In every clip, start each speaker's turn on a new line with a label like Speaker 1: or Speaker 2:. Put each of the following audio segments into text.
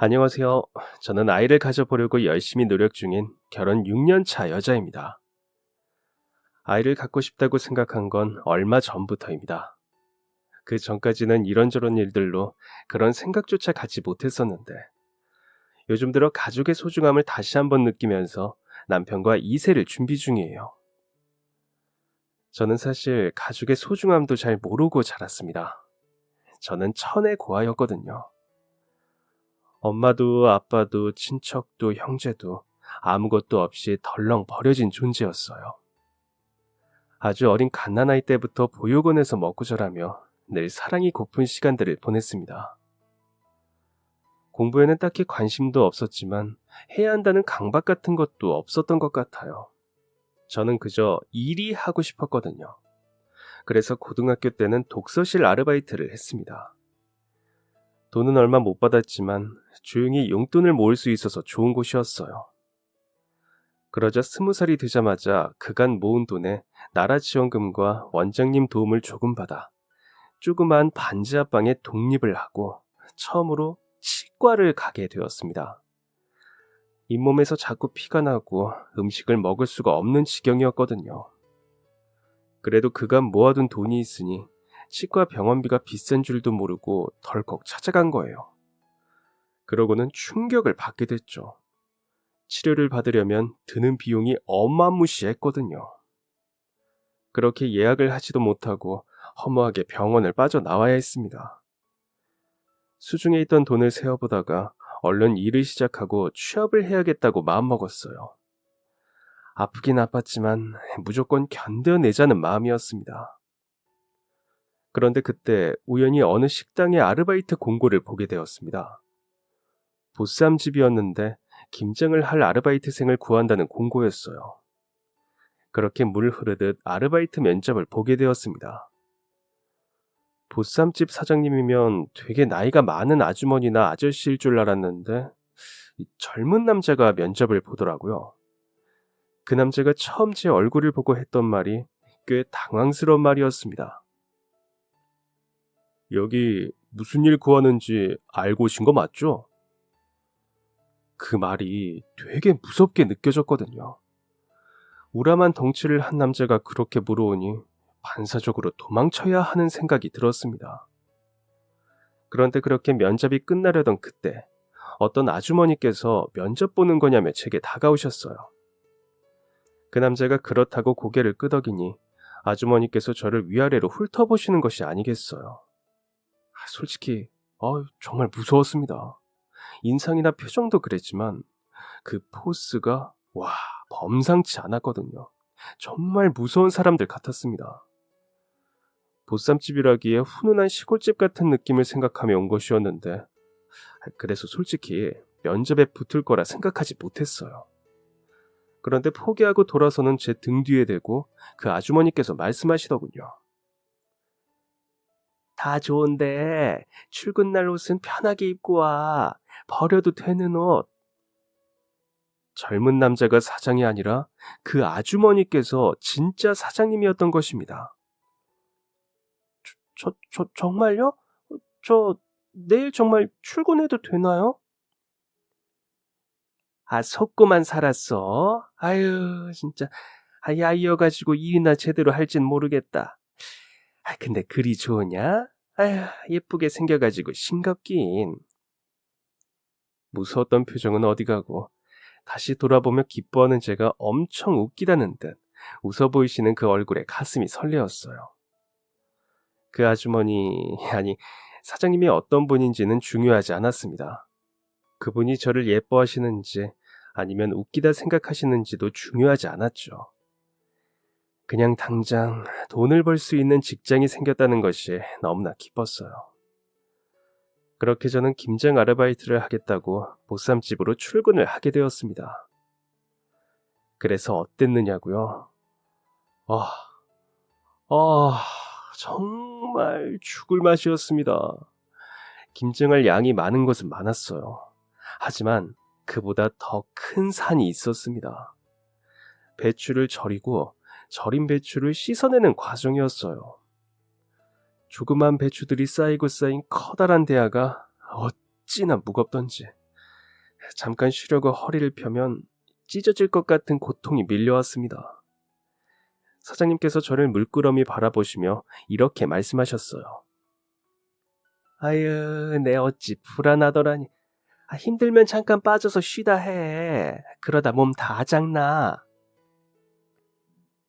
Speaker 1: 안녕하세요. 저는 아이를 가져보려고 열심히 노력 중인 결혼 6년 차 여자입니다. 아이를 갖고 싶다고 생각한 건 얼마 전부터입니다. 그 전까지는 이런저런 일들로 그런 생각조차 갖지 못했었는데, 요즘 들어 가족의 소중함을 다시 한번 느끼면서 남편과 2세를 준비 중이에요. 저는 사실 가족의 소중함도 잘 모르고 자랐습니다. 저는 천의 고아였거든요. 엄마도 아빠도 친척도 형제도 아무것도 없이 덜렁 버려진 존재였어요. 아주 어린 갓난아이 때부터 보육원에서 먹고 자라며 늘 사랑이 고픈 시간들을 보냈습니다. 공부에는 딱히 관심도 없었지만 해야 한다는 강박 같은 것도 없었던 것 같아요. 저는 그저 일이 하고 싶었거든요. 그래서 고등학교 때는 독서실 아르바이트를 했습니다. 돈은 얼마 못 받았지만 조용히 용돈을 모을 수 있어서 좋은 곳이었어요. 그러자 20살이 되자마자 그간 모은 돈에 나라 지원금과 원장님 도움을 조금 받아 조그만 반지 하방에 독립을 하고 처음으로 치과를 가게 되었습니다. 잇몸에서 자꾸 피가 나고 음식을 먹을 수가 없는 지경이었거든요. 그래도 그간 모아둔 돈이 있으니 치과 병원비가 비싼 줄도 모르고 덜컥 찾아간 거예요. 그러고는 충격을 받게 됐죠. 치료를 받으려면 드는 비용이 어마무시했거든요. 그렇게 예약을 하지도 못하고 허무하게 병원을 빠져나와야 했습니다. 수중에 있던 돈을 세어보다가 얼른 일을 시작하고 취업을 해야겠다고 마음먹었어요. 아프긴 아팠지만 무조건 견뎌내자는 마음이었습니다. 그런데 그때 우연히 어느 식당의 아르바이트 공고를 보게 되었습니다. 보쌈집이었는데 김장을 할 아르바이트생을 구한다는 공고였어요. 그렇게 물 흐르듯 아르바이트 면접을 보게 되었습니다. 보쌈집 사장님이면 되게 나이가 많은 아주머니나 아저씨일 줄 알았는데 이 젊은 남자가 면접을 보더라고요. 그 남자가 처음 제 얼굴을 보고 했던 말이 꽤 당황스러운 말이었습니다. 여기 무슨 일 구하는지 알고 오신 거 맞죠? 그 말이 되게 무섭게 느껴졌거든요. 우람한 덩치를 한 남자가 그렇게 물어오니 반사적으로 도망쳐야 하는 생각이 들었습니다. 그런데 그렇게 면접이 끝나려던 그때 어떤 아주머니께서 면접 보는 거냐며 제게 다가오셨어요. 그 남자가 그렇다고 고개를 끄덕이니 아주머니께서 저를 위아래로 훑어보시는 것이 아니겠어요. 솔직히 정말 무서웠습니다. 인상이나 표정도 그랬지만 그 포스가 범상치 않았거든요. 정말 무서운 사람들 같았습니다. 보쌈집이라기에 훈훈한 시골집 같은 느낌을 생각하며 온 것이었는데 그래서 솔직히 면접에 붙을 거라 생각하지 못했어요. 그런데 포기하고 돌아서는 제 등 뒤에 대고 그 아주머니께서 말씀하시더군요. 다 좋은데 출근날 옷은 편하게 입고 와. 버려도 되는 옷. 젊은 남자가 사장이 아니라 그 아주머니께서 진짜 사장님이었던 것입니다. 정말요? 저 내일 정말 출근해도 되나요? 속고만 살았어. 아유, 진짜. 아이여가지고 일이나 제대로 할진 모르겠다. 근데 그리 좋으냐? 아휴, 예쁘게 생겨가지고 싱겁긴. 무서웠던 표정은 어디 가고 다시 돌아보며 기뻐하는 제가 엄청 웃기다는 듯 웃어 보이시는 그 얼굴에 가슴이 설레었어요. 그 아주머니, 사장님이 어떤 분인지는 중요하지 않았습니다. 그분이 저를 예뻐하시는지 아니면 웃기다 생각하시는지도 중요하지 않았죠. 그냥 당장 돈을 벌 수 있는 직장이 생겼다는 것이 너무나 기뻤어요. 그렇게 저는 김장 아르바이트를 하겠다고 보쌈집으로 출근을 하게 되었습니다. 그래서 어땠느냐고요? 정말 죽을 맛이었습니다. 김장할 양이 많은 것은 많았어요. 하지만 그보다 더 큰 산이 있었습니다. 배추를 절이고 절인 배추를 씻어내는 과정이었어요. 조그만 배추들이 쌓이고 쌓인 커다란 대야가 어찌나 무겁던지 잠깐 쉬려고 허리를 펴면 찢어질 것 같은 고통이 밀려왔습니다. 사장님께서 저를 물끄러미 바라보시며 이렇게 말씀하셨어요. 아유, 내 어찌 불안하더라니. 힘들면 잠깐 빠져서 쉬다 해. 그러다 몸 다 장나.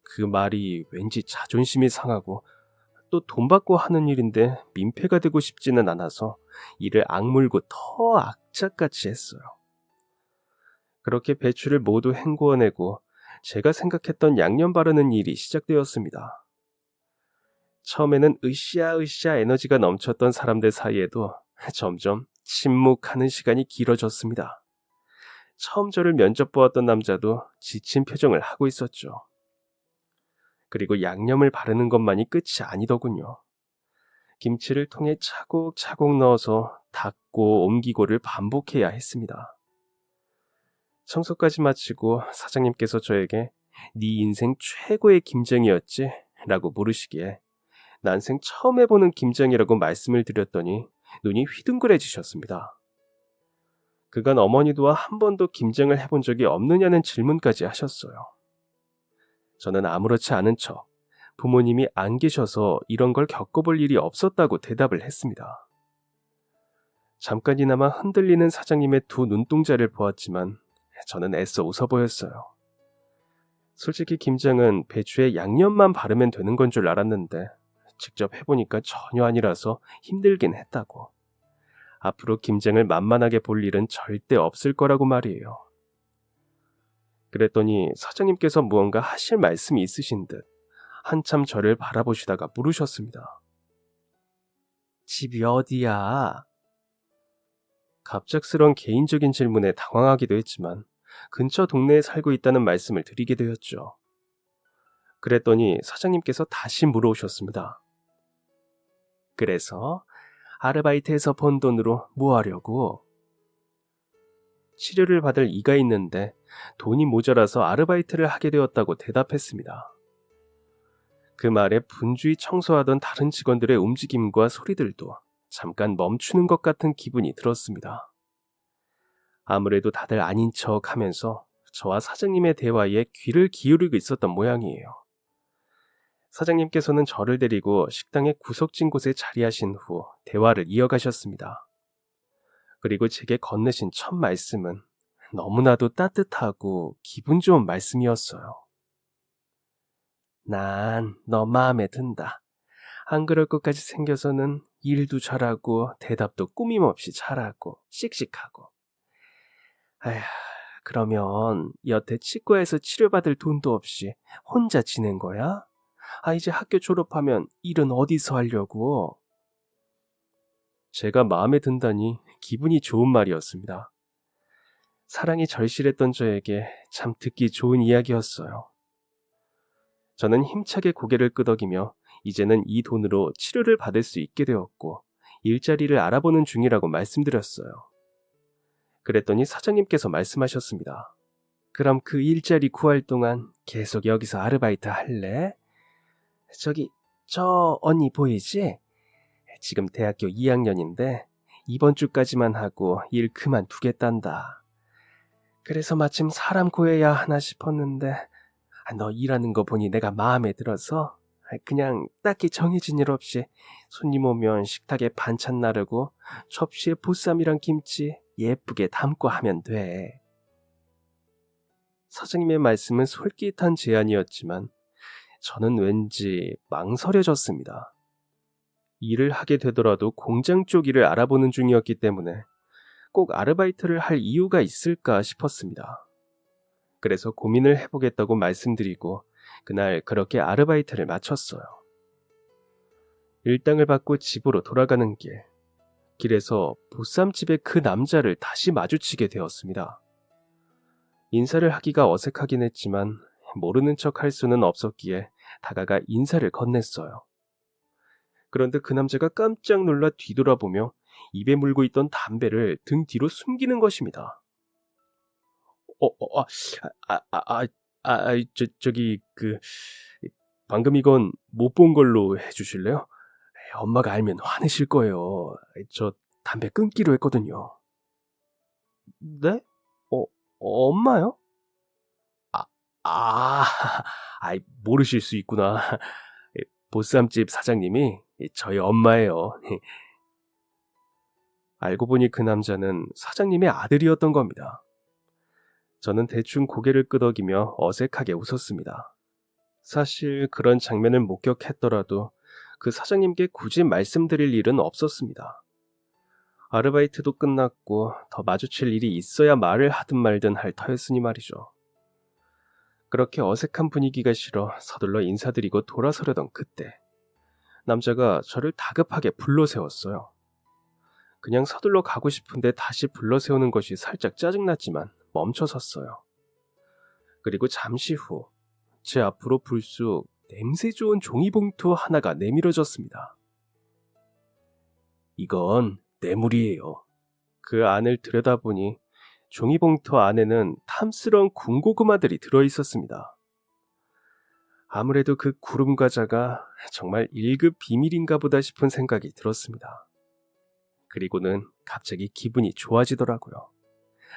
Speaker 1: 그 말이 왠지 자존심이 상하고 또 돈 받고 하는 일인데 민폐가 되고 싶지는 않아서 이를 악물고 더 악착같이 했어요. 그렇게 배추를 모두 헹구어내고 제가 생각했던 양념 바르는 일이 시작되었습니다. 처음에는 으쌰으쌰 에너지가 넘쳤던 사람들 사이에도 점점 침묵하는 시간이 길어졌습니다. 처음 저를 면접 보았던 남자도 지친 표정을 하고 있었죠. 그리고 양념을 바르는 것만이 끝이 아니더군요. 김치를 통에 차곡차곡 넣어서 닦고 옮기고를 반복해야 했습니다. 청소까지 마치고 사장님께서 저에게 네 인생 최고의 김장이었지? 라고 물으시기에 난생 처음 해보는 김장이라고 말씀을 드렸더니 눈이 휘둥그레지셨습니다. 그간 어머니도와 한 번도 김장을 해본 적이 없느냐는 질문까지 하셨어요. 저는 아무렇지 않은 척 부모님이 안 계셔서 이런 걸 겪어볼 일이 없었다고 대답을 했습니다. 잠깐이나마 흔들리는 사장님의 두 눈동자를 보았지만 저는 애써 웃어 보였어요. 솔직히 김장은 배추에 양념만 바르면 되는 건 줄 알았는데 직접 해보니까 전혀 아니라서 힘들긴 했다고. 앞으로 김장을 만만하게 볼 일은 절대 없을 거라고 말이에요. 그랬더니 사장님께서 무언가 하실 말씀이 있으신 듯 한참 저를 바라보시다가 물으셨습니다. 집이 어디야? 갑작스런 개인적인 질문에 당황하기도 했지만 근처 동네에 살고 있다는 말씀을 드리게 되었죠. 그랬더니 사장님께서 다시 물어오셨습니다. 그래서 아르바이트에서 번 돈으로 뭐 하려고? 치료를 받을 이가 있는데 돈이 모자라서 아르바이트를 하게 되었다고 대답했습니다. 그 말에 분주히 청소하던 다른 직원들의 움직임과 소리들도 잠깐 멈추는 것 같은 기분이 들었습니다. 아무래도 다들 아닌 척 하면서 저와 사장님의 대화에 귀를 기울이고 있었던 모양이에요. 사장님께서는 저를 데리고 식당의 구석진 곳에 자리하신 후 대화를 이어가셨습니다. 그리고 제게 건네신 첫 말씀은 너무나도 따뜻하고 기분 좋은 말씀이었어요. 난 너 마음에 든다. 안 그럴 것까지 생겨서는 일도 잘하고 대답도 꾸밈없이 잘하고 씩씩하고. 아휴, 그러면 여태 치과에서 치료받을 돈도 없이 혼자 지낸 거야? 이제 학교 졸업하면 일은 어디서 하려고? 제가 마음에 든다니 기분이 좋은 말이었습니다. 사랑이 절실했던 저에게 참 듣기 좋은 이야기였어요. 저는 힘차게 고개를 끄덕이며 이제는 이 돈으로 치료를 받을 수 있게 되었고 일자리를 알아보는 중이라고 말씀드렸어요. 그랬더니 사장님께서 말씀하셨습니다. 그럼 그 일자리 구할 동안 계속 여기서 아르바이트 할래? 저 언니 보이지? 지금 대학교 2학년인데 이번 주까지만 하고 일 그만두겠단다. 그래서 마침 사람 구해야 하나 싶었는데 너 일하는 거 보니 내가 마음에 들어서 그냥 딱히 정해진 일 없이 손님 오면 식탁에 반찬 나르고 접시에 보쌈이랑 김치 예쁘게 담고 하면 돼. 사장님의 말씀은 솔깃한 제안이었지만 저는 왠지 망설여졌습니다. 일을 하게 되더라도 공장 쪽 일을 알아보는 중이었기 때문에 꼭 아르바이트를 할 이유가 있을까 싶었습니다. 그래서 고민을 해보겠다고 말씀드리고 그날 그렇게 아르바이트를 마쳤어요. 일당을 받고 집으로 돌아가는 길에서 보쌈집의 그 남자를 다시 마주치게 되었습니다. 인사를 하기가 어색하긴 했지만 모르는 척 할 수는 없었기에 다가가 인사를 건넸어요. 그런데 그 남자가 깜짝 놀라 뒤돌아보며 입에 물고 있던 담배를 등 뒤로 숨기는 것입니다. 방금 이건 못 본 걸로 해주실래요? 엄마가 알면 화내실 거예요. 저 담배 끊기로 했거든요. 네? 엄마요? 아, 아, 아이, 모르실 수 있구나. 보쌈집 사장님이 저희 엄마예요. 알고 보니 그 남자는 사장님의 아들이었던 겁니다. 저는 대충 고개를 끄덕이며 어색하게 웃었습니다. 사실 그런 장면을 목격했더라도 그 사장님께 굳이 말씀드릴 일은 없었습니다. 아르바이트도 끝났고 더 마주칠 일이 있어야 말을 하든 말든 할 터였으니 말이죠. 그렇게 어색한 분위기가 싫어 서둘러 인사드리고 돌아서려던 그때 남자가 저를 다급하게 불러세웠어요. 그냥 서둘러 가고 싶은데 다시 불러세우는 것이 살짝 짜증났지만 멈춰섰어요. 그리고 잠시 후 제 앞으로 불쑥 냄새 좋은 종이봉투 하나가 내밀어졌습니다. 이건 뇌물이에요. 그 안을 들여다보니 종이봉투 안에는 탐스러운 군고구마들이 들어있었습니다. 아무래도 그 구름 과자가 정말 1급 비밀인가 보다 싶은 생각이 들었습니다. 그리고는 갑자기 기분이 좋아지더라고요.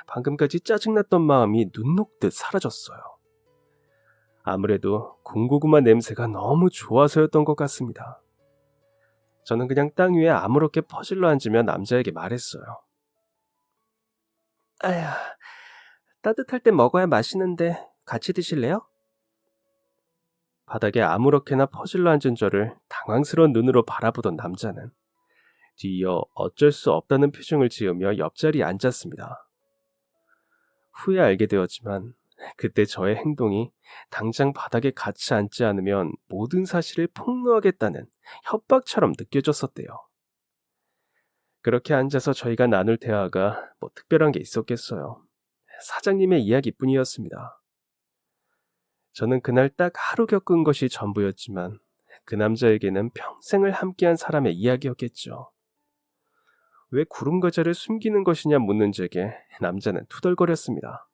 Speaker 1: 방금까지 짜증났던 마음이 눈 녹듯 사라졌어요. 아무래도 군고구마 냄새가 너무 좋아서였던 것 같습니다. 저는 그냥 땅 위에 아무렇게 퍼질러 앉으며 남자에게 말했어요. 아휴, 따뜻할 때 먹어야 맛있는데 같이 드실래요? 바닥에 아무렇게나 퍼질러 앉은 저를 당황스러운 눈으로 바라보던 남자는 뒤이어 어쩔 수 없다는 표정을 지으며 옆자리에 앉았습니다. 후에 알게 되었지만 그때 저의 행동이 당장 바닥에 같이 앉지 않으면 모든 사실을 폭로하겠다는 협박처럼 느껴졌었대요. 그렇게 앉아서 저희가 나눌 대화가 뭐 특별한 게 있었겠어요. 사장님의 이야기뿐이었습니다. 저는 그날 딱 하루 겪은 것이 전부였지만 그 남자에게는 평생을 함께한 사람의 이야기였겠죠. 왜 구름 과자를 숨기는 것이냐 묻는 제게 남자는 투덜거렸습니다.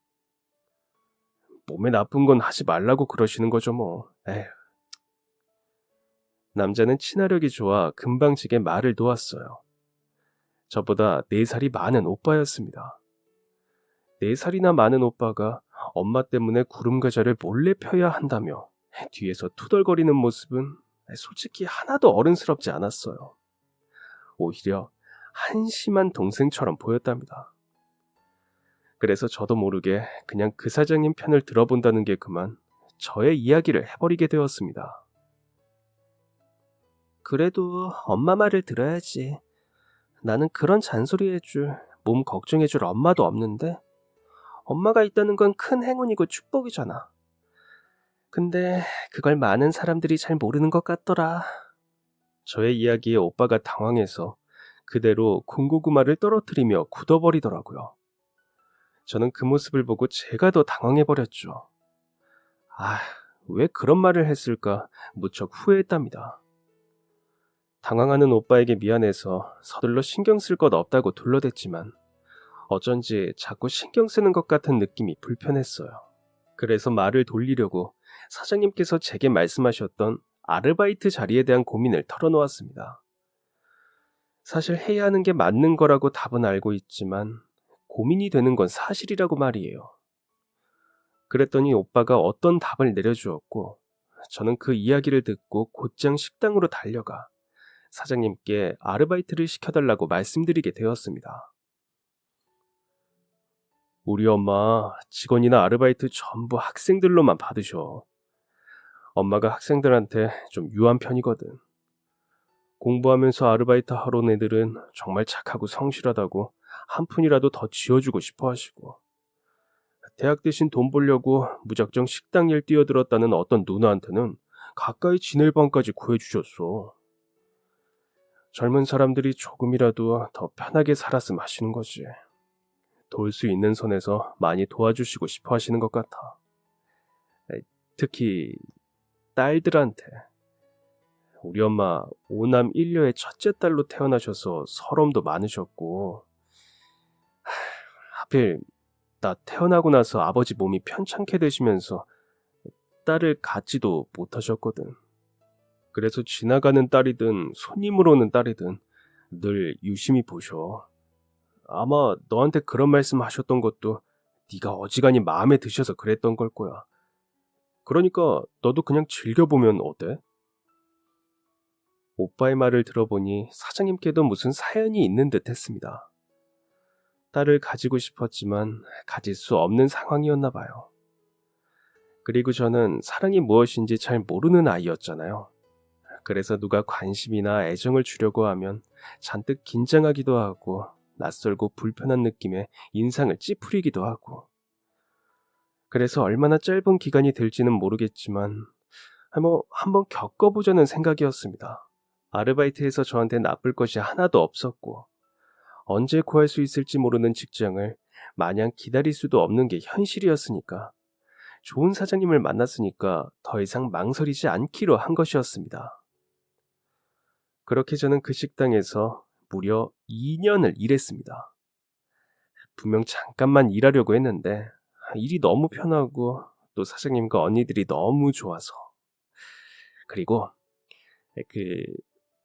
Speaker 1: 몸에 나쁜 건 하지 말라고 그러시는 거죠 뭐. 에휴. 남자는 친화력이 좋아 금방 제게 말을 놓았어요. 저보다 4살이 많은 오빠였습니다. 4살이나 많은 오빠가 엄마 때문에 구름 과자를 몰래 펴야 한다며 뒤에서 투덜거리는 모습은 솔직히 하나도 어른스럽지 않았어요. 오히려 한심한 동생처럼 보였답니다. 그래서 저도 모르게 그냥 그 사장님 편을 들어본다는 게 그만 저의 이야기를 해버리게 되었습니다. 그래도 엄마 말을 들어야지. 나는 그런 잔소리 해줄, 몸 걱정해줄 엄마도 없는데 엄마가 있다는 건 큰 행운이고 축복이잖아. 근데 그걸 많은 사람들이 잘 모르는 것 같더라. 저의 이야기에 오빠가 당황해서 그대로 군고구마를 떨어뜨리며 굳어버리더라고요. 저는 그 모습을 보고 제가 더 당황해버렸죠. 왜 그런 말을 했을까 무척 후회했답니다. 당황하는 오빠에게 미안해서 서둘러 신경 쓸 것 없다고 둘러댔지만 어쩐지 자꾸 신경 쓰는 것 같은 느낌이 불편했어요. 그래서 말을 돌리려고 사장님께서 제게 말씀하셨던 아르바이트 자리에 대한 고민을 털어놓았습니다. 사실 해야 하는 게 맞는 거라고 답은 알고 있지만 고민이 되는 건 사실이라고 말이에요. 그랬더니 오빠가 어떤 답을 내려주었고 저는 그 이야기를 듣고 곧장 식당으로 달려가 사장님께 아르바이트를 시켜달라고 말씀드리게 되었습니다. 우리 엄마 직원이나 아르바이트 전부 학생들로만 받으셔. 엄마가 학생들한테 좀 유한 편이거든. 공부하면서 아르바이트 하러 온 애들은 정말 착하고 성실하다고 한 푼이라도 더 쥐어주고 싶어 하시고 대학 대신 돈 벌려고 무작정 식당 일 뛰어들었다는 어떤 누나한테는 가까이 지낼 방까지 구해주셨어. 젊은 사람들이 조금이라도 더 편하게 살았으면 하시는 거지. 도울 수 있는 선에서 많이 도와주시고 싶어 하시는 것 같아. 특히 딸들한테. 우리 엄마 5남 1녀의 첫째 딸로 태어나셔서 서러움도 많으셨고 하필 나 태어나고 나서 아버지 몸이 편찮게 되시면서 딸을 갖지도 못하셨거든. 그래서 지나가는 딸이든 손님으로 오는 딸이든 늘 유심히 보셔. 아마 너한테 그런 말씀 하셨던 것도 네가 어지간히 마음에 드셔서 그랬던 걸 거야. 그러니까 너도 그냥 즐겨보면 어때? 오빠의 말을 들어보니 사장님께도 무슨 사연이 있는 듯 했습니다. 딸을 가지고 싶었지만 가질 수 없는 상황이었나 봐요. 그리고 저는 사랑이 무엇인지 잘 모르는 아이였잖아요. 그래서 누가 관심이나 애정을 주려고 하면 잔뜩 긴장하기도 하고 낯설고 불편한 느낌에 인상을 찌푸리기도 하고. 그래서 얼마나 짧은 기간이 될지는 모르겠지만 한번 겪어보자는 생각이었습니다. 아르바이트에서 저한테 나쁠 것이 하나도 없었고 언제 구할 수 있을지 모르는 직장을 마냥 기다릴 수도 없는 게 현실이었으니까 좋은 사장님을 만났으니까 더 이상 망설이지 않기로 한 것이었습니다. 그렇게 저는 그 식당에서 무려 2년을 일했습니다. 분명 잠깐만 일하려고 했는데 일이 너무 편하고 또 사장님과 언니들이 너무 좋아서 그리고 그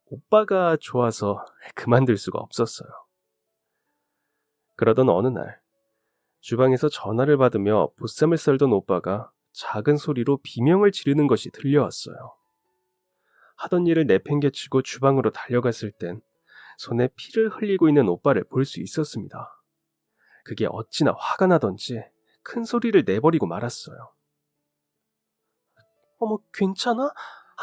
Speaker 1: 오빠가 좋아서 그만둘 수가 없었어요. 그러던 어느 날 주방에서 전화를 받으며 보쌈을 썰던 오빠가 작은 소리로 비명을 지르는 것이 들려왔어요. 하던 일을 내팽개치고 주방으로 달려갔을 땐 손에 피를 흘리고 있는 오빠를 볼 수 있었습니다. 그게 어찌나 화가 나던지 큰 소리를 내버리고 말았어요. 어머, 괜찮아?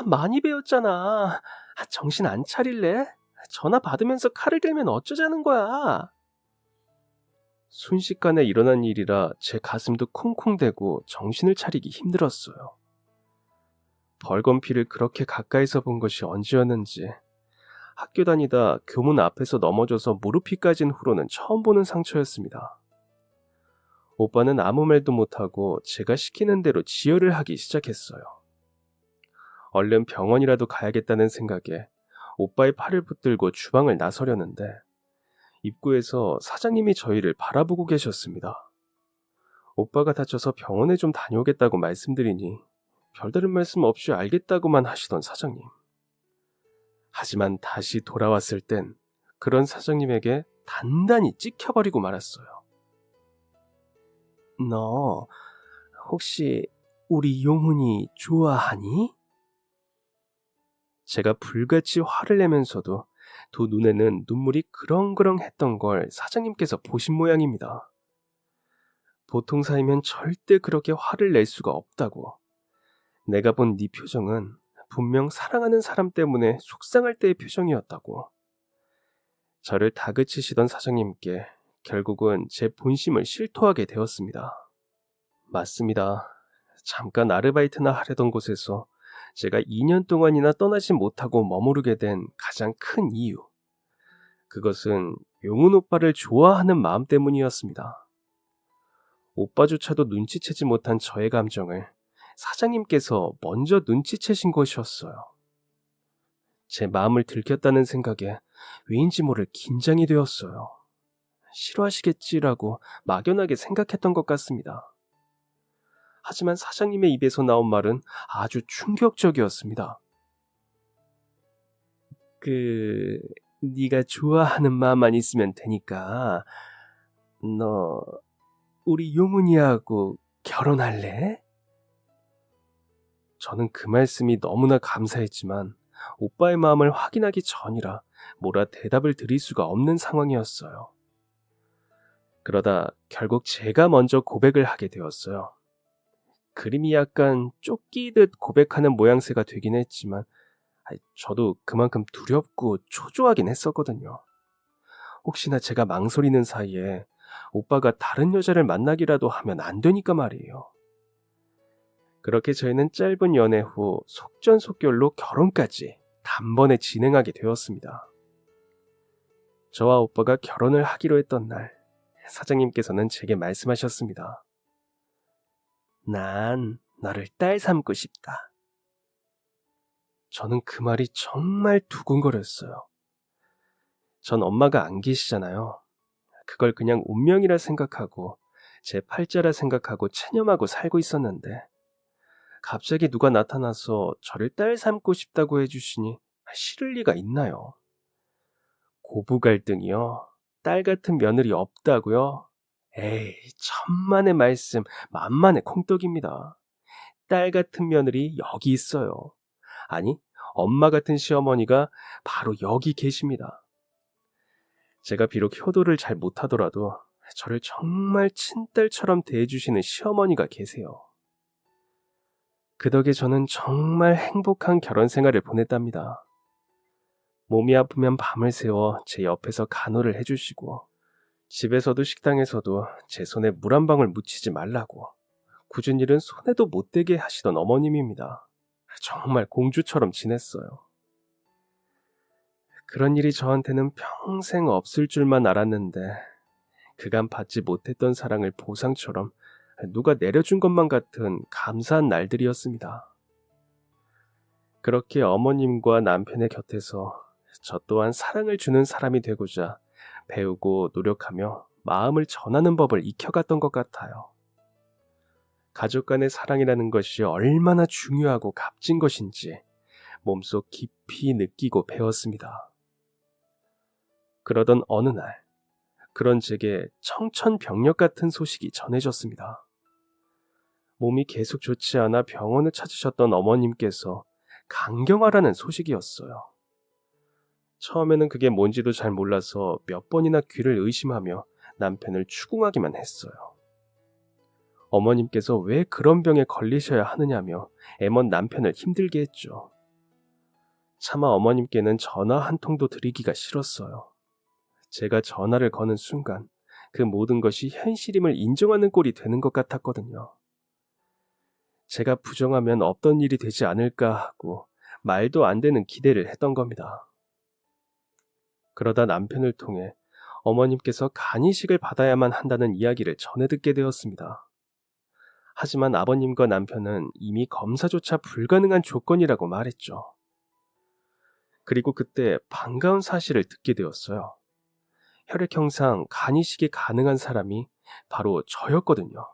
Speaker 1: 많이 배웠잖아. 정신 안 차릴래? 전화 받으면서 칼을 들면 어쩌자는 거야? 순식간에 일어난 일이라 제 가슴도 쿵쿵대고 정신을 차리기 힘들었어요. 벌건 피를 그렇게 가까이서 본 것이 언제였는지 학교 다니다 교문 앞에서 넘어져서 무릎이 까진 후로는 처음 보는 상처였습니다. 오빠는 아무 말도 못하고 제가 시키는 대로 지혈을 하기 시작했어요. 얼른 병원이라도 가야겠다는 생각에 오빠의 팔을 붙들고 주방을 나서려는데 입구에서 사장님이 저희를 바라보고 계셨습니다. 오빠가 다쳐서 병원에 좀 다녀오겠다고 말씀드리니 별다른 말씀 없이 알겠다고만 하시던 사장님. 하지만 다시 돌아왔을 땐 그런 사장님에게 단단히 찍혀버리고 말았어요. 너 혹시 우리 용훈이 좋아하니? 제가 불같이 화를 내면서도 두 눈에는 눈물이 그렁그렁했던 걸 사장님께서 보신 모양입니다. 보통 사이면 절대 그렇게 화를 낼 수가 없다고. 내가 본 네 표정은 분명 사랑하는 사람 때문에 속상할 때의 표정이었다고. 저를 다그치시던 사장님께 결국은 제 본심을 실토하게 되었습니다. 맞습니다. 잠깐 아르바이트나 하려던 곳에서 제가 2년 동안이나 떠나지 못하고 머무르게 된 가장 큰 이유. 그것은 용훈 오빠를 좋아하는 마음 때문이었습니다. 오빠조차도 눈치채지 못한 저의 감정을 사장님께서 먼저 눈치채신 것이었어요. 제 마음을 들켰다는 생각에 왜인지 모를 긴장이 되었어요. 싫어하시겠지라고 막연하게 생각했던 것 같습니다. 하지만 사장님의 입에서 나온 말은 아주 충격적이었습니다. 네가 좋아하는 마음만 있으면 되니까 너 우리 용훈이하고 결혼할래? 저는 그 말씀이 너무나 감사했지만 오빠의 마음을 확인하기 전이라 뭐라 대답을 드릴 수가 없는 상황이었어요. 그러다 결국 제가 먼저 고백을 하게 되었어요. 그림이 약간 쫓기듯 고백하는 모양새가 되긴 했지만 저도 그만큼 두렵고 초조하긴 했었거든요. 혹시나 제가 망설이는 사이에 오빠가 다른 여자를 만나기라도 하면 안 되니까 말이에요. 그렇게 저희는 짧은 연애 후 속전속결로 결혼까지 단번에 진행하게 되었습니다. 저와 오빠가 결혼을 하기로 했던 날, 사장님께서는 제게 말씀하셨습니다. 난 너를 딸 삼고 싶다. 저는 그 말이 정말 두근거렸어요. 전 엄마가 안 계시잖아요. 그걸 그냥 운명이라 생각하고 제 팔자라 생각하고 체념하고 살고 있었는데 갑자기 누가 나타나서 저를 딸 삼고 싶다고 해주시니 싫을 리가 있나요? 고부 갈등이요? 딸 같은 며느리 없다고요? 에이, 천만의 말씀, 만만의 콩떡입니다. 딸 같은 며느리 여기 있어요. 아니, 엄마 같은 시어머니가 바로 여기 계십니다. 제가 비록 효도를 잘 못하더라도 저를 정말 친딸처럼 대해주시는 시어머니가 계세요. 그 덕에 저는 정말 행복한 결혼 생활을 보냈답니다. 몸이 아프면 밤을 새워 제 옆에서 간호를 해주시고, 집에서도 식당에서도 제 손에 물 한 방울 묻히지 말라고, 굳은 일은 손에도 못 대게 하시던 어머님입니다. 정말 공주처럼 지냈어요. 그런 일이 저한테는 평생 없을 줄만 알았는데, 그간 받지 못했던 사랑을 보상처럼 누가 내려준 것만 같은 감사한 날들이었습니다. 그렇게 어머님과 남편의 곁에서 저 또한 사랑을 주는 사람이 되고자 배우고 노력하며 마음을 전하는 법을 익혀갔던 것 같아요. 가족 간의 사랑이라는 것이 얼마나 중요하고 값진 것인지 몸속 깊이 느끼고 배웠습니다. 그러던 어느 날, 그런 제게 청천벽력 같은 소식이 전해졌습니다. 몸이 계속 좋지 않아 병원을 찾으셨던 어머님께서 강경화라는 소식이었어요. 처음에는 그게 뭔지도 잘 몰라서 몇 번이나 귀를 의심하며 남편을 추궁하기만 했어요. 어머님께서 왜 그런 병에 걸리셔야 하느냐며 애먼 남편을 힘들게 했죠. 차마 어머님께는 전화 한 통도 드리기가 싫었어요. 제가 전화를 거는 순간 그 모든 것이 현실임을 인정하는 꼴이 되는 것 같았거든요. 제가 부정하면 없던 일이 되지 않을까 하고 말도 안 되는 기대를 했던 겁니다. 그러다 남편을 통해 어머님께서 간이식을 받아야만 한다는 이야기를 전해 듣게 되었습니다. 하지만 아버님과 남편은 이미 검사조차 불가능한 조건이라고 말했죠. 그리고 그때 반가운 사실을 듣게 되었어요. 혈액형상 간이식이 가능한 사람이 바로 저였거든요.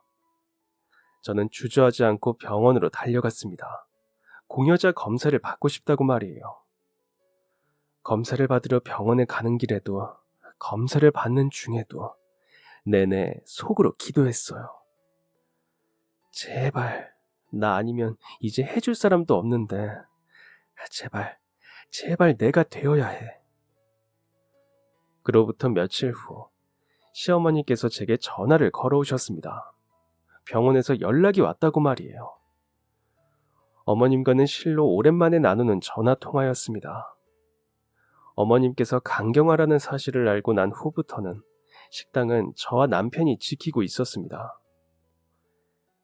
Speaker 1: 저는 주저하지 않고 병원으로 달려갔습니다. 공여자 검사를 받고 싶다고 말이에요. 검사를 받으러 병원에 가는 길에도, 검사를 받는 중에도 내내 속으로 기도했어요. 제발, 나 아니면 이제 해줄 사람도 없는데 제발 내가 되어야 해. 그로부터 며칠 후 시어머니께서 제게 전화를 걸어오셨습니다. 병원에서 연락이 왔다고 말이에요. 어머님과는 실로 오랜만에 나누는 전화통화였습니다. 어머님께서 강경화라는 사실을 알고 난 후부터는 식당은 저와 남편이 지키고 있었습니다.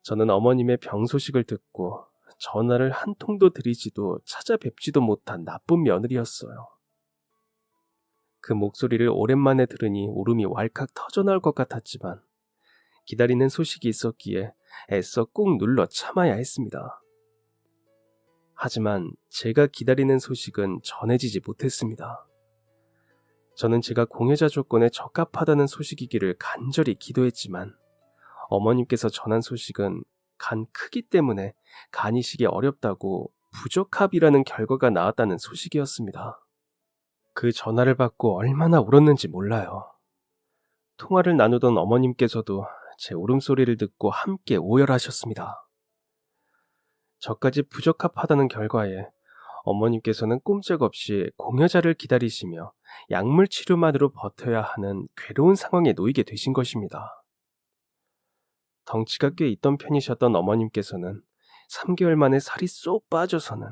Speaker 1: 저는 어머님의 병 소식을 듣고 전화를 한 통도 드리지도 찾아뵙지도 못한 나쁜 며느리였어요. 그 목소리를 오랜만에 들으니 울음이 왈칵 터져나올 것 같았지만 기다리는 소식이 있었기에 애써 꾹 눌러 참아야 했습니다. 하지만 제가 기다리는 소식은 전해지지 못했습니다. 저는 제가 공여자 조건에 적합하다는 소식이기를 간절히 기도했지만 어머님께서 전한 소식은 간 크기 때문에 간이식이 어렵다고 부적합이라는 결과가 나왔다는 소식이었습니다. 그 전화를 받고 얼마나 울었는지 몰라요. 통화를 나누던 어머님께서도 제 울음소리를 듣고 함께 오열하셨습니다. 저까지 부적합하다는 결과에 어머님께서는 꼼짝없이 공여자를 기다리시며 약물 치료만으로 버텨야 하는 괴로운 상황에 놓이게 되신 것입니다. 덩치가 꽤 있던 편이셨던 어머님께서는 3개월 만에 살이 쏙 빠져서는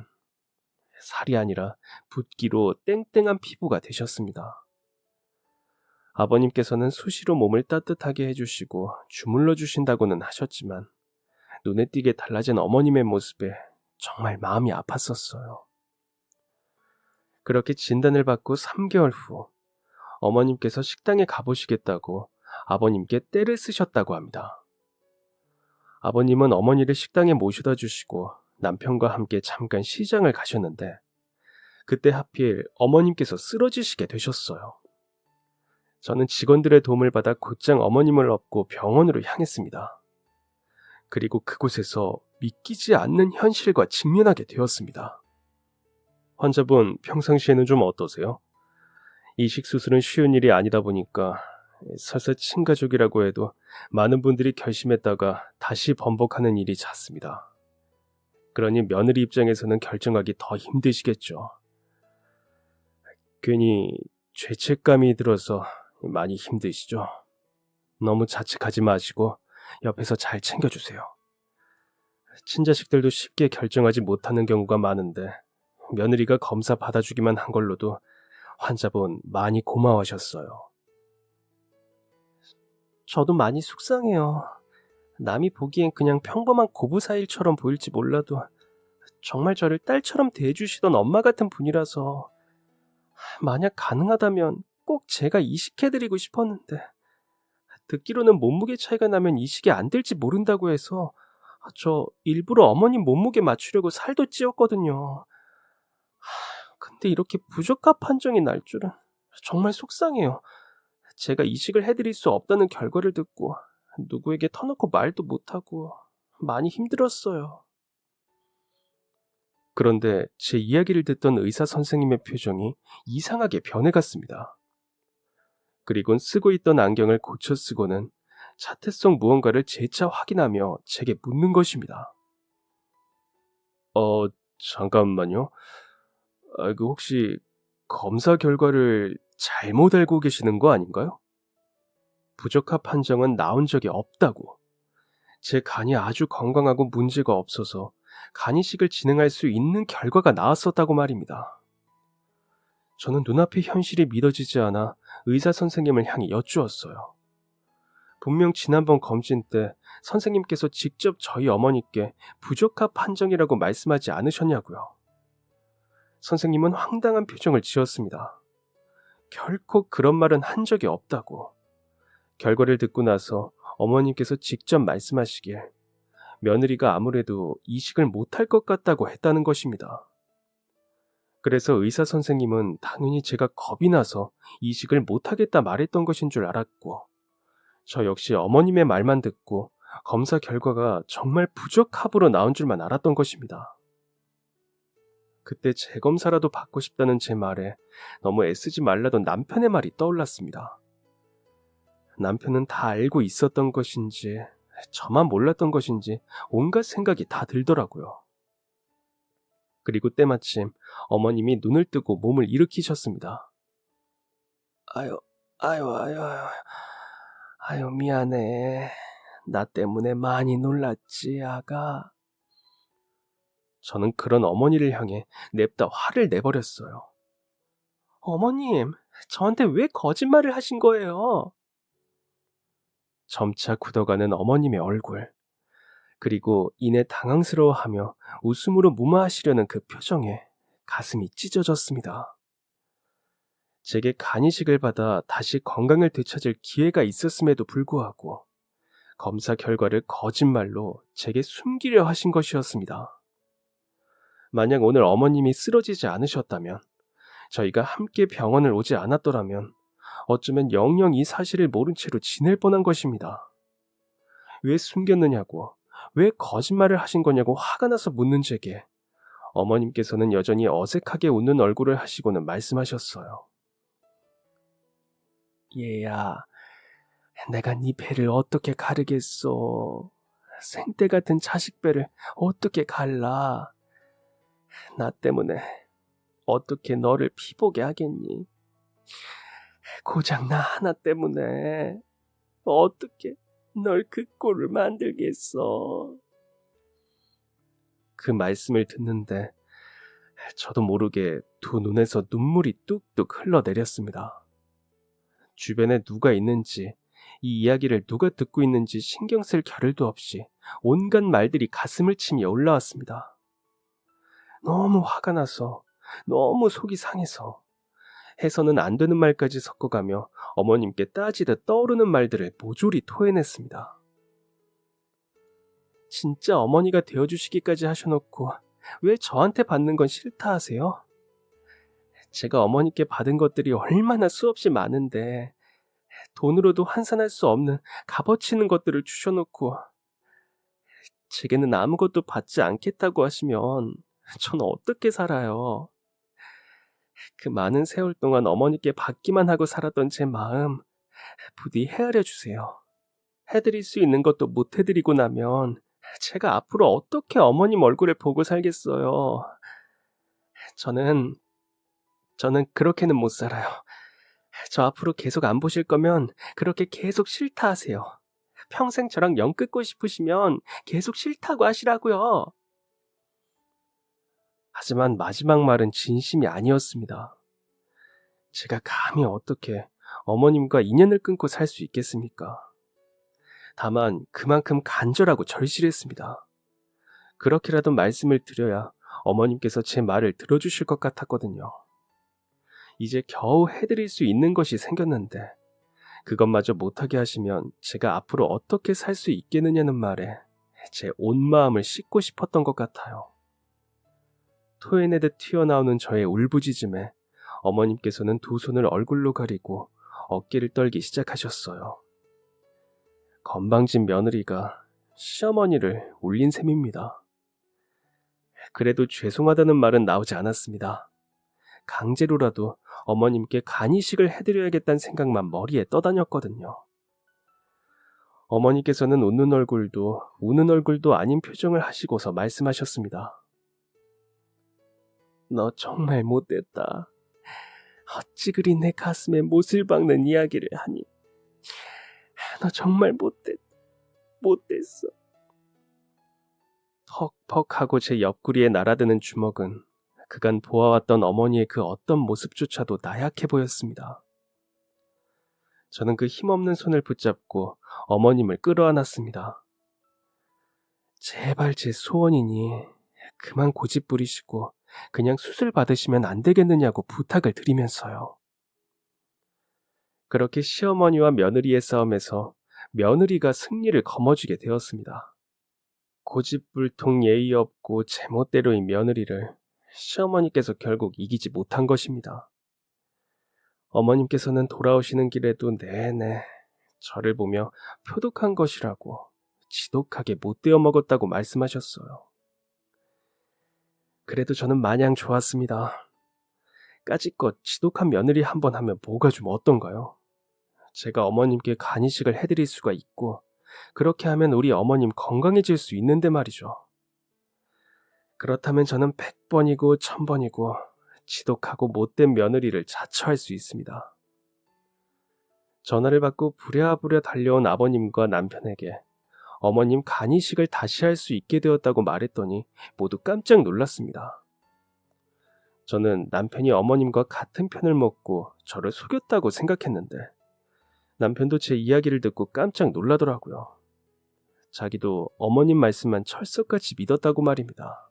Speaker 1: 살이 아니라 붓기로 땡땡한 피부가 되셨습니다. 아버님께서는 수시로 몸을 따뜻하게 해주시고 주물러 주신다고는 하셨지만 눈에 띄게 달라진 어머님의 모습에 정말 마음이 아팠었어요. 그렇게 진단을 받고 3개월 후 어머님께서 식당에 가보시겠다고 아버님께 떼를 쓰셨다고 합니다. 아버님은 어머니를 식당에 모셔다 주시고 남편과 함께 잠깐 시장을 가셨는데 그때 하필 어머님께서 쓰러지시게 되셨어요. 저는 직원들의 도움을 받아 곧장 어머님을 업고 병원으로 향했습니다. 그리고 그곳에서 믿기지 않는 현실과 직면하게 되었습니다. 환자분 평상시에는 좀 어떠세요? 이식 수술은 쉬운 일이 아니다 보니까 설사 친가족이라고 해도 많은 분들이 결심했다가 다시 번복하는 일이 잦습니다. 그러니 며느리 입장에서는 결정하기 더 힘드시겠죠. 괜히 죄책감이 들어서 많이 힘드시죠? 너무 자책하지 마시고 옆에서 잘 챙겨주세요. 친자식들도 쉽게 결정하지 못하는 경우가 많은데 며느리가 검사 받아주기만 한 걸로도 환자분 많이 고마워하셨어요. 저도 많이 속상해요. 남이 보기엔 그냥 평범한 고부사일처럼 보일지 몰라도 정말 저를 딸처럼 대해주시던 엄마 같은 분이라서 만약 가능하다면 꼭 제가 이식해드리고 싶었는데 듣기로는 몸무게 차이가 나면 이식이 안 될지 모른다고 해서 저 일부러 어머님 몸무게 맞추려고 살도 찌웠거든요. 근데 이렇게 부적합 판정이 날 줄은 정말 속상해요. 제가 이식을 해드릴 수 없다는 결과를 듣고 누구에게 터놓고 말도 못하고 많이 힘들었어요. 그런데 제 이야기를 듣던 의사 선생님의 표정이 이상하게 변해갔습니다. 그리곤 쓰고 있던 안경을 고쳐 쓰고는 자퇴성 무언가를 재차 확인하며 제게 묻는 것입니다. 잠깐만요. 그 혹시 검사 결과를 잘못 알고 계시는 거 아닌가요? 부적합 판정은 나온 적이 없다고. 제 간이 아주 건강하고 문제가 없어서 간이식을 진행할 수 있는 결과가 나왔었다고 말입니다. 저는 눈앞의 현실이 믿어지지 않아 의사 선생님을 향해 여쭈었어요. 분명 지난번 검진 때 선생님께서 직접 저희 어머니께 부적합 판정이라고 말씀하지 않으셨냐고요. 선생님은 황당한 표정을 지었습니다. 결코 그런 말은 한 적이 없다고. 결과를 듣고 나서 어머님께서 직접 말씀하시길 며느리가 아무래도 이식을 못할 것 같다고 했다는 것입니다. 그래서 의사 선생님은 당연히 제가 겁이 나서 이식을 못하겠다 말했던 것인 줄 알았고, 저 역시 어머님의 말만 듣고 검사 결과가 정말 부적합으로 나온 줄만 알았던 것입니다. 그때 재검사라도 받고 싶다는 제 말에 너무 애쓰지 말라던 남편의 말이 떠올랐습니다. 남편은 다 알고 있었던 것인지 저만 몰랐던 것인지 온갖 생각이 다 들더라고요. 그리고 때마침 어머님이 눈을 뜨고 몸을 일으키셨습니다. 아유, 미안해. 나 때문에 많이 놀랐지, 아가. 저는 그런 어머니를 향해 냅다 화를 내버렸어요. 어머님, 저한테 왜 거짓말을 하신 거예요? 점차 굳어가는 어머님의 얼굴, 그리고 이내 당황스러워하며 웃음으로 무마하시려는 그 표정에 가슴이 찢어졌습니다. 제게 간이식을 받아 다시 건강을 되찾을 기회가 있었음에도 불구하고 검사 결과를 거짓말로 제게 숨기려 하신 것이었습니다. 만약 오늘 어머님이 쓰러지지 않으셨다면, 저희가 함께 병원을 오지 않았더라면 어쩌면 영영 이 사실을 모른 채로 지낼 뻔한 것입니다. 왜 숨겼느냐고, 왜 거짓말을 하신 거냐고 화가 나서 묻는 제게 어머님께서는 여전히 어색하게 웃는 얼굴을 하시고는 말씀하셨어요. 얘야, 내가 네 배를 어떻게 가르겠소. 생떼 같은 자식 배를 어떻게 갈라. 나 때문에 어떻게 너를 피보게 하겠니? 고작 나 하나 때문에 어떻게 널 그 꼴을 만들겠어. 그 말씀을 듣는데 저도 모르게 두 눈에서 눈물이 뚝뚝 흘러내렸습니다. 주변에 누가 있는지, 이 이야기를 누가 듣고 있는지 신경 쓸 겨를도 없이 온갖 말들이 가슴을 치며 올라왔습니다. 너무 화가 나서, 너무 속이 상해서 해서는 안 되는 말까지 섞어가며 어머님께 따지듯 떠오르는 말들을 모조리 토해냈습니다. 진짜 어머니가 되어주시기까지 하셔놓고 왜 저한테 받는 건 싫다 하세요? 제가 어머니께 받은 것들이 얼마나 수없이 많은데 돈으로도 환산할 수 없는 값어치는 것들을 주셔놓고 제게는 아무것도 받지 않겠다고 하시면 전 어떻게 살아요? 그 많은 세월 동안 어머니께 받기만 하고 살았던 제 마음 부디 헤아려 주세요. 해드릴 수 있는 것도 못 해드리고 나면 제가 앞으로 어떻게 어머님 얼굴을 보고 살겠어요. 저는 그렇게는 못 살아요. 저 앞으로 계속 안 보실 거면 그렇게 계속 싫다 하세요. 평생 저랑 영 끊고 싶으시면 계속 싫다고 하시라고요. 하지만 마지막 말은 진심이 아니었습니다. 제가 감히 어떻게 어머님과 인연을 끊고 살 수 있겠습니까? 다만 그만큼 간절하고 절실했습니다. 그렇게라도 말씀을 드려야 어머님께서 제 말을 들어주실 것 같았거든요. 이제 겨우 해드릴 수 있는 것이 생겼는데 그것마저 못하게 하시면 제가 앞으로 어떻게 살 수 있겠느냐는 말에 제 온 마음을 싣고 싶었던 것 같아요. 토해내듯 튀어나오는 저의 울부짖음에 어머님께서는 두 손을 얼굴로 가리고 어깨를 떨기 시작하셨어요. 건방진 며느리가 시어머니를 울린 셈입니다. 그래도 죄송하다는 말은 나오지 않았습니다. 강제로라도 어머님께 간이식을 해드려야겠다는 생각만 머리에 떠다녔거든요. 어머니께서는 웃는 얼굴도 우는 얼굴도 아닌 표정을 하시고서 말씀하셨습니다. 너 정말 못됐다. 어찌 그리 내 가슴에 못을 박는 이야기를 하니. 너 정말 못됐어. 퍽퍽 하고 제 옆구리에 날아드는 주먹은 그간 보아왔던 어머니의 그 어떤 모습조차도 나약해 보였습니다. 저는 그 힘없는 손을 붙잡고 어머님을 끌어안았습니다. 제발 제 소원이니 그만 고집 부리시고 그냥 수술 받으시면 안 되겠느냐고 부탁을 드리면서요. 그렇게 시어머니와 며느리의 싸움에서 며느리가 승리를 거머쥐게 되었습니다. 고집불통 예의 없고 제멋대로인 며느리를 시어머니께서 결국 이기지 못한 것입니다. 어머님께서는 돌아오시는 길에도 내내 저를 보며 표독한 것이라고 지독하게 못되어 먹었다고 말씀하셨어요. 그래도 저는 마냥 좋았습니다. 까짓것 지독한 며느리 한 번 하면 뭐가 좀 어떤가요? 제가 어머님께 간이식을 해드릴 수가 있고 그렇게 하면 우리 어머님 건강해질 수 있는데 말이죠. 그렇다면 저는 100번이고 1000번이고 지독하고 못된 며느리를 자처할 수 있습니다. 전화를 받고 부랴부랴 달려온 아버님과 남편에게 어머님 간이식을 다시 할 수 있게 되었다고 말했더니 모두 깜짝 놀랐습니다. 저는 남편이 어머님과 같은 편을 먹고 저를 속였다고 생각했는데 남편도 제 이야기를 듣고 깜짝 놀라더라고요. 자기도 어머님 말씀만 철석같이 믿었다고 말입니다.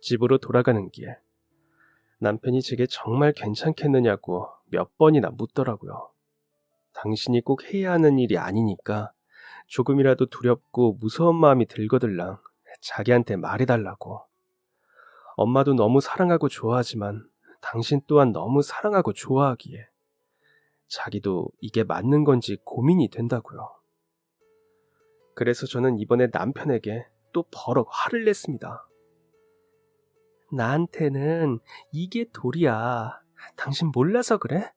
Speaker 1: 집으로 돌아가는 길, 남편이 제게 정말 괜찮겠느냐고 몇 번이나 묻더라고요. 당신이 꼭 해야 하는 일이 아니니까 조금이라도 두렵고 무서운 마음이 들거들랑 자기한테 말해달라고. 엄마도 너무 사랑하고 좋아하지만 당신 또한 너무 사랑하고 좋아하기에 자기도 이게 맞는 건지 고민이 된다고요. 그래서 저는 이번에 남편에게 또 버럭 화를 냈습니다. 나한테는 이게 도리야. 당신 몰라서 그래?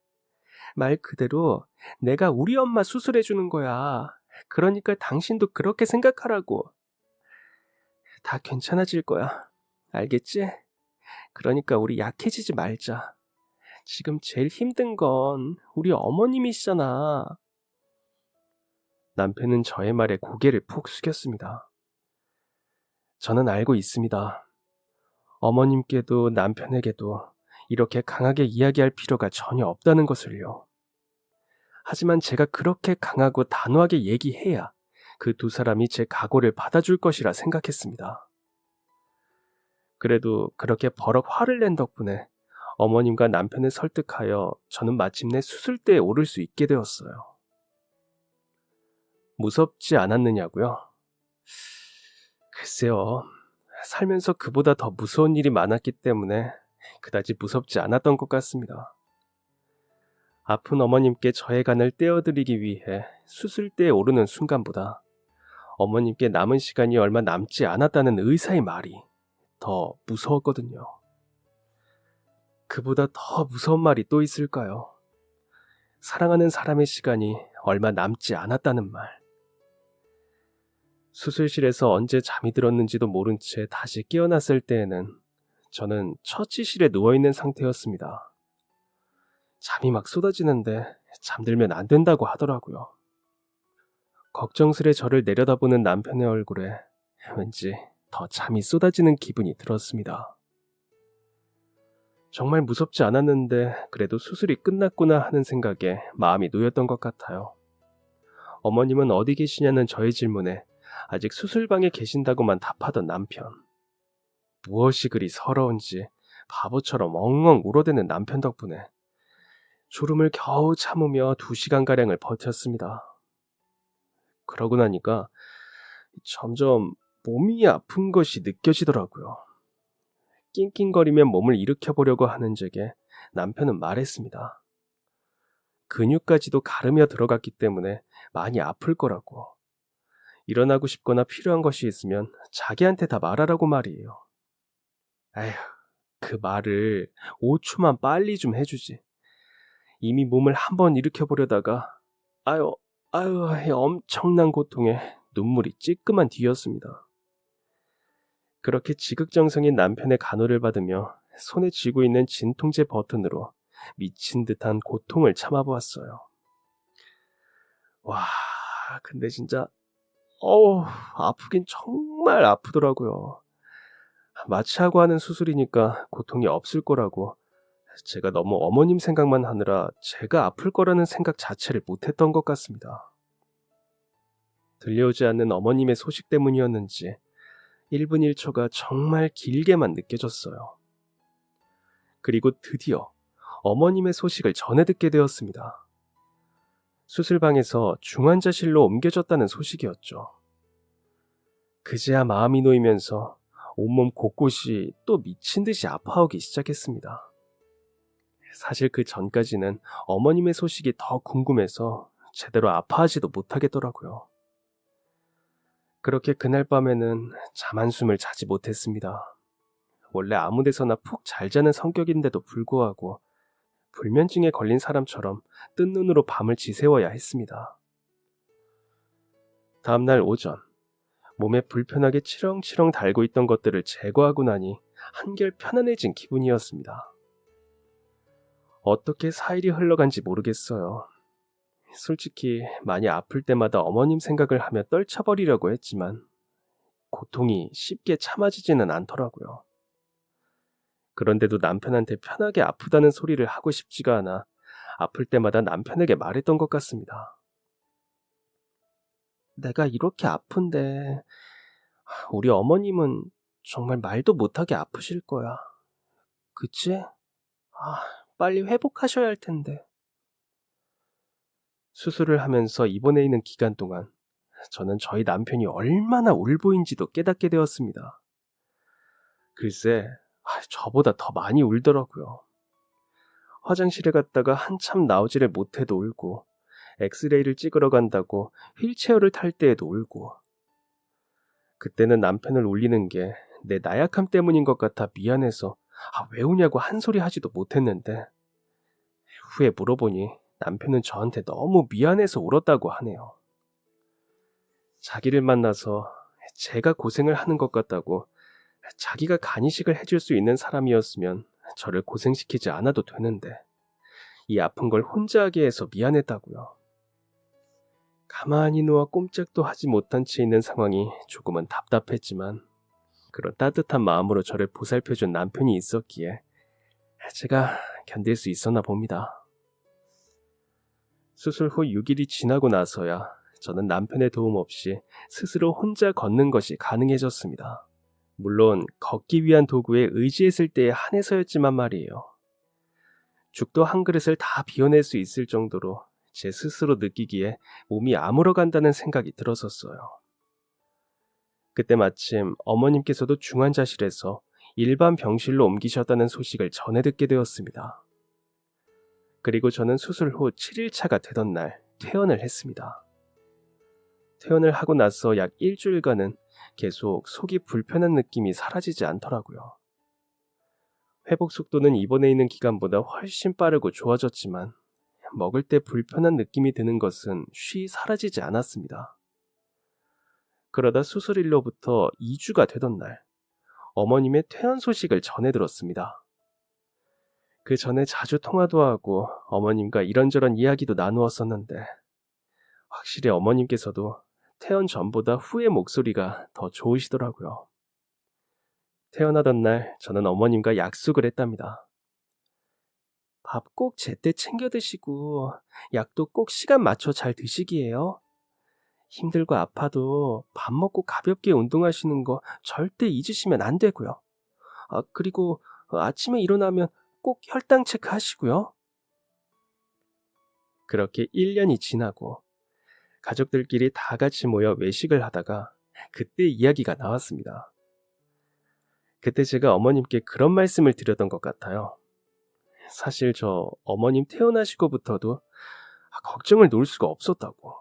Speaker 1: 말 그대로 내가 우리 엄마 수술해주는 거야. 그러니까 당신도 그렇게 생각하라고. 다 괜찮아질 거야. 알겠지? 그러니까 우리 약해지지 말자. 지금 제일 힘든 건 우리 어머님이시잖아. 남편은 저의 말에 고개를 푹 숙였습니다. 저는 알고 있습니다. 어머님께도 남편에게도 이렇게 강하게 이야기할 필요가 전혀 없다는 것을요. 하지만 제가 그렇게 강하고 단호하게 얘기해야 그 두 사람이 제 각오를 받아줄 것이라 생각했습니다. 그래도 그렇게 버럭 화를 낸 덕분에 어머님과 남편을 설득하여 저는 마침내 수술대에 오를 수 있게 되었어요. 무섭지 않았느냐고요? 글쎄요. 살면서 그보다 더 무서운 일이 많았기 때문에 그다지 무섭지 않았던 것 같습니다. 아픈 어머님께 저의 간을 떼어드리기 위해 수술대에 오르는 순간보다 어머님께 남은 시간이 얼마 남지 않았다는 의사의 말이 더 무서웠거든요. 그보다 더 무서운 말이 또 있을까요? 사랑하는 사람의 시간이 얼마 남지 않았다는 말. 수술실에서 언제 잠이 들었는지도 모른 채 다시 깨어났을 때에는 저는 처치실에 누워있는 상태였습니다. 잠이 막 쏟아지는데 잠들면 안 된다고 하더라고요. 걱정스레 저를 내려다보는 남편의 얼굴에 왠지 더 잠이 쏟아지는 기분이 들었습니다. 정말 무섭지 않았는데 그래도 수술이 끝났구나 하는 생각에 마음이 놓였던 것 같아요. 어머님은 어디 계시냐는 저의 질문에 아직 수술방에 계신다고만 답하던 남편. 무엇이 그리 서러운지 바보처럼 엉엉 울어대는 남편 덕분에 졸음을 겨우 참으며 2시간가량을 버텼습니다. 그러고 나니까 점점 몸이 아픈 것이 느껴지더라고요. 낑낑거리며 몸을 일으켜보려고 하는 제게 남편은 말했습니다. 근육까지도 가르며 들어갔기 때문에 많이 아플 거라고. 일어나고 싶거나 필요한 것이 있으면 자기한테 다 말하라고 말이에요. 에휴, 그 말을 5초만 빨리 좀 해주지. 이미 몸을 한번 일으켜보려다가 아유 엄청난 고통에 눈물이 찔끔한 뒤였습니다. 그렇게 지극정성인 남편의 간호를 받으며 손에 쥐고 있는 진통제 버튼으로 미친 듯한 고통을 참아보았어요. 와, 근데 진짜 아프긴 정말 아프더라고요. 마취하고 하는 수술이니까 고통이 없을 거라고 제가 너무 어머님 생각만 하느라 제가 아플 거라는 생각 자체를 못했던 것 같습니다. 들려오지 않는 어머님의 소식 때문이었는지 1분 1초가 정말 길게만 느껴졌어요. 그리고 드디어 어머님의 소식을 전해 듣게 되었습니다. 수술방에서 중환자실로 옮겨졌다는 소식이었죠. 그제야 마음이 놓이면서 온몸 곳곳이 또 미친 듯이 아파오기 시작했습니다. 사실 그 전까지는 어머님의 소식이 더 궁금해서 제대로 아파하지도 못하겠더라고요. 그렇게 그날 밤에는 잠 한숨을 자지 못했습니다. 원래 아무 데서나 푹 잘 자는 성격인데도 불구하고 불면증에 걸린 사람처럼 뜬 눈으로 밤을 지새워야 했습니다. 다음날 오전, 몸에 불편하게 치렁치렁 달고 있던 것들을 제거하고 나니 한결 편안해진 기분이었습니다. 어떻게 4일이 흘러간지 모르겠어요. 솔직히 많이 아플 때마다 어머님 생각을 하며 떨쳐버리려고 했지만 고통이 쉽게 참아지지는 않더라고요. 그런데도 남편한테 편하게 아프다는 소리를 하고 싶지가 않아 아플 때마다 남편에게 말했던 것 같습니다. 내가 이렇게 아픈데 우리 어머님은 정말 말도 못하게 아프실 거야. 그치? 빨리 회복하셔야 할 텐데. 수술을 하면서 입원해 있는 기간 동안 저는 저희 남편이 얼마나 울보인지도 깨닫게 되었습니다. 글쎄, 저보다 더 많이 울더라고요. 화장실에 갔다가 한참 나오지를 못해도 울고, 엑스레이를 찍으러 간다고 휠체어를 탈 때에도 울고. 그때는 남편을 울리는 게 내 나약함 때문인 것 같아 미안해서 왜 우냐고 한 소리 하지도 못했는데 후에 물어보니 남편은 저한테 너무 미안해서 울었다고 하네요. 자기를 만나서 제가 고생을 하는 것 같다고 자기가 간이식을 해줄 수 있는 사람이었으면 저를 고생시키지 않아도 되는데 이 아픈 걸 혼자 하게 해서 미안했다고요. 가만히 누워 꼼짝도 하지 못한 채 있는 상황이 조금은 답답했지만 그런 따뜻한 마음으로 저를 보살펴준 남편이 있었기에 제가 견딜 수 있었나 봅니다. 수술 후 6일이 지나고 나서야 저는 남편의 도움 없이 스스로 혼자 걷는 것이 가능해졌습니다. 물론 걷기 위한 도구에 의지했을 때에 한해서였지만 말이에요. 죽도 한 그릇을 다 비워낼 수 있을 정도로 제 스스로 느끼기에 몸이 아물어간다는 생각이 들었었어요. 그때 마침 어머님께서도 중환자실에서 일반 병실로 옮기셨다는 소식을 전해 듣게 되었습니다. 그리고 저는 수술 후 7일차가 되던 날 퇴원을 했습니다. 퇴원을 하고 나서 약 일주일간은 계속 속이 불편한 느낌이 사라지지 않더라고요. 회복 속도는 입원해 있는 기간보다 훨씬 빠르고 좋아졌지만 먹을 때 불편한 느낌이 드는 것은 쉬 사라지지 않았습니다. 그러다 수술일로부터 2주가 되던 날, 어머님의 퇴원 소식을 전해 들었습니다. 그 전에 자주 통화도 하고 어머님과 이런저런 이야기도 나누었었는데 확실히 어머님께서도 퇴원 전보다 후의 목소리가 더 좋으시더라고요. 퇴원하던 날 저는 어머님과 약속을 했답니다. 밥 꼭 제때 챙겨 드시고 약도 꼭 시간 맞춰 잘 드시기예요. 힘들고 아파도 밥 먹고 가볍게 운동하시는 거 절대 잊으시면 안 되고요. 그리고 아침에 일어나면 꼭 혈당 체크하시고요. 그렇게 1년이 지나고 가족들끼리 다 같이 모여 외식을 하다가 그때 이야기가 나왔습니다. 그때 제가 어머님께 그런 말씀을 드렸던 것 같아요. 사실 저 어머님 퇴원하시고부터도 걱정을 놓을 수가 없었다고.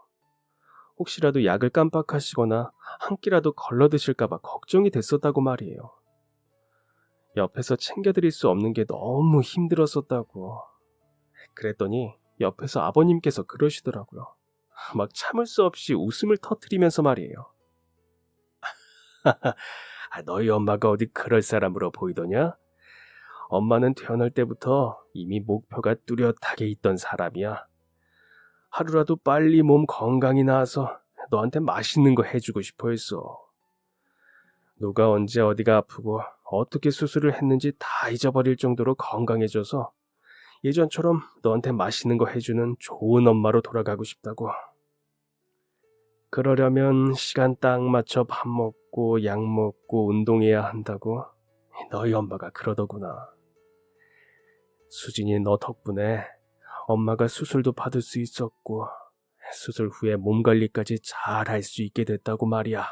Speaker 1: 혹시라도 약을 깜빡하시거나 한 끼라도 걸러 드실까봐 걱정이 됐었다고 말이에요. 옆에서 챙겨드릴 수 없는 게 너무 힘들었었다고. 그랬더니 옆에서 아버님께서 그러시더라고요. 막 참을 수 없이 웃음을 터뜨리면서 말이에요. 너희 엄마가 어디 그럴 사람으로 보이더냐? 엄마는 태어날 때부터 이미 목표가 뚜렷하게 있던 사람이야. 하루라도 빨리 몸 건강히 나아서 너한테 맛있는 거 해주고 싶어 했어. 누가 언제 어디가 아프고 어떻게 수술을 했는지 다 잊어버릴 정도로 건강해져서 예전처럼 너한테 맛있는 거 해주는 좋은 엄마로 돌아가고 싶다고. 그러려면 시간 딱 맞춰 밥 먹고 약 먹고 운동해야 한다고 너희 엄마가 그러더구나. 수진이 너 덕분에 엄마가 수술도 받을 수 있었고 수술 후에 몸 관리까지 잘 할 수 있게 됐다고 말이야.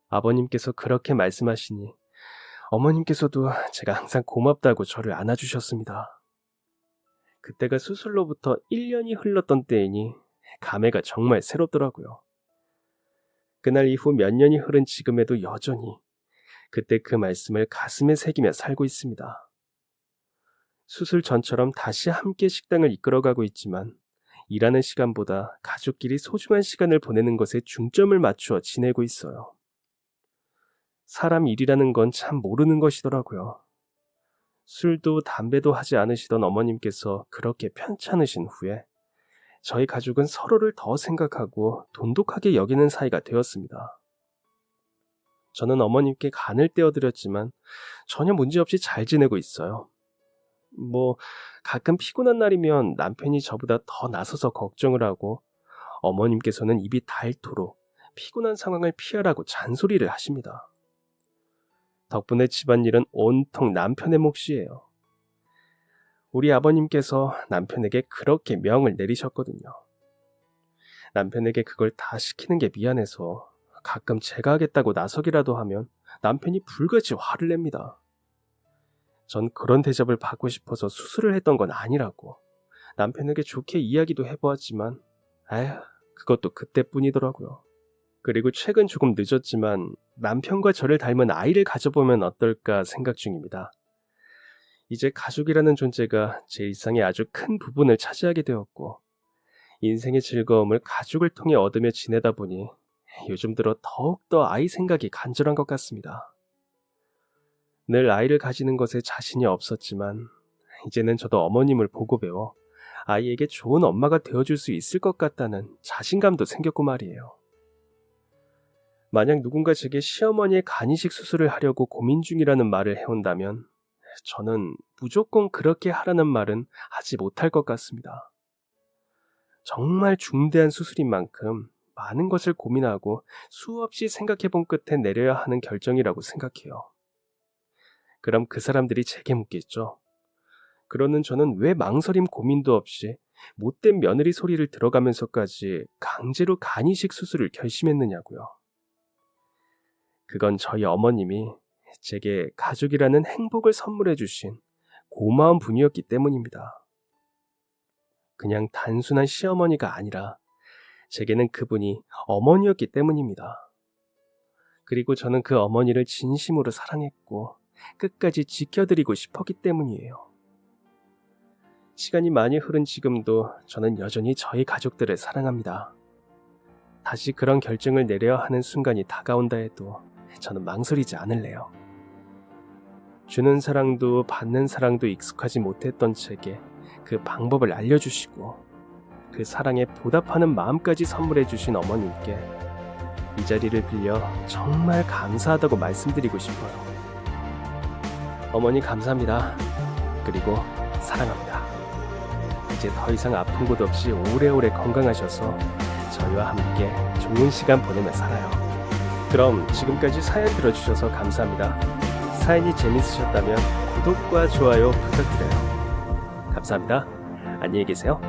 Speaker 1: 아버님께서 그렇게 말씀하시니 어머님께서도 제가 항상 고맙다고 저를 안아주셨습니다. 그때가 수술로부터 1년이 흘렀던 때이니 감회가 정말 새롭더라고요. 그날 이후 몇 년이 흐른 지금에도 여전히 그때 그 말씀을 가슴에 새기며 살고 있습니다. 수술 전처럼 다시 함께 식당을 이끌어가고 있지만 일하는 시간보다 가족끼리 소중한 시간을 보내는 것에 중점을 맞추어 지내고 있어요. 사람 일이라는 건 참 모르는 것이더라고요. 술도 담배도 하지 않으시던 어머님께서 그렇게 편찮으신 후에 저희 가족은 서로를 더 생각하고 돈독하게 여기는 사이가 되었습니다. 저는 어머님께 간을 떼어드렸지만 전혀 문제없이 잘 지내고 있어요. 가끔 피곤한 날이면 남편이 저보다 더 나서서 걱정을 하고 어머님께서는 입이 닳도록 피곤한 상황을 피하라고 잔소리를 하십니다. 덕분에 집안일은 온통 남편의 몫이에요. 우리 아버님께서 남편에게 그렇게 명을 내리셨거든요. 남편에게 그걸 다 시키는 게 미안해서 가끔 제가 하겠다고 나서기라도 하면 남편이 불같이 화를 냅니다. 전 그런 대접을 받고 싶어서 수술을 했던 건 아니라고 남편에게 좋게 이야기도 해보았지만 그것도 그때뿐이더라고요. 그리고 최근 조금 늦었지만 남편과 저를 닮은 아이를 가져보면 어떨까 생각 중입니다. 이제 가족이라는 존재가 제 일상의 아주 큰 부분을 차지하게 되었고 인생의 즐거움을 가족을 통해 얻으며 지내다 보니 요즘 들어 더욱더 아이 생각이 간절한 것 같습니다. 늘 아이를 가지는 것에 자신이 없었지만 이제는 저도 어머님을 보고 배워 아이에게 좋은 엄마가 되어줄 수 있을 것 같다는 자신감도 생겼고 말이에요. 만약 누군가 제게 시어머니의 간이식 수술을 하려고 고민 중이라는 말을 해온다면 저는 무조건 그렇게 하라는 말은 하지 못할 것 같습니다. 정말 중대한 수술인 만큼 많은 것을 고민하고 수없이 생각해본 끝에 내려야 하는 결정이라고 생각해요. 그럼 그 사람들이 제게 묻겠죠. 그러는 저는 왜 망설임 고민도 없이 못된 며느리 소리를 들어가면서까지 강제로 간이식 수술을 결심했느냐고요. 그건 저희 어머님이 제게 가족이라는 행복을 선물해 주신 고마운 분이었기 때문입니다. 그냥 단순한 시어머니가 아니라 제게는 그분이 어머니였기 때문입니다. 그리고 저는 그 어머니를 진심으로 사랑했고 끝까지 지켜드리고 싶었기 때문이에요. 시간이 많이 흐른 지금도 저는 여전히 저희 가족들을 사랑합니다. 다시 그런 결정을 내려야 하는 순간이 다가온다 해도 저는 망설이지 않을래요. 주는 사랑도 받는 사랑도 익숙하지 못했던 제게 그 방법을 알려주시고 그 사랑에 보답하는 마음까지 선물해 주신 어머님께 이 자리를 빌려 정말 감사하다고 말씀드리고 싶어요. 어머니 감사합니다. 그리고 사랑합니다. 이제 더 이상 아픈 곳 없이 오래오래 건강하셔서 저희와 함께 좋은 시간 보내며 살아요. 그럼 지금까지 사연 들어주셔서 감사합니다. 사연이 재밌으셨다면 구독과 좋아요 부탁드려요. 감사합니다. 안녕히 계세요.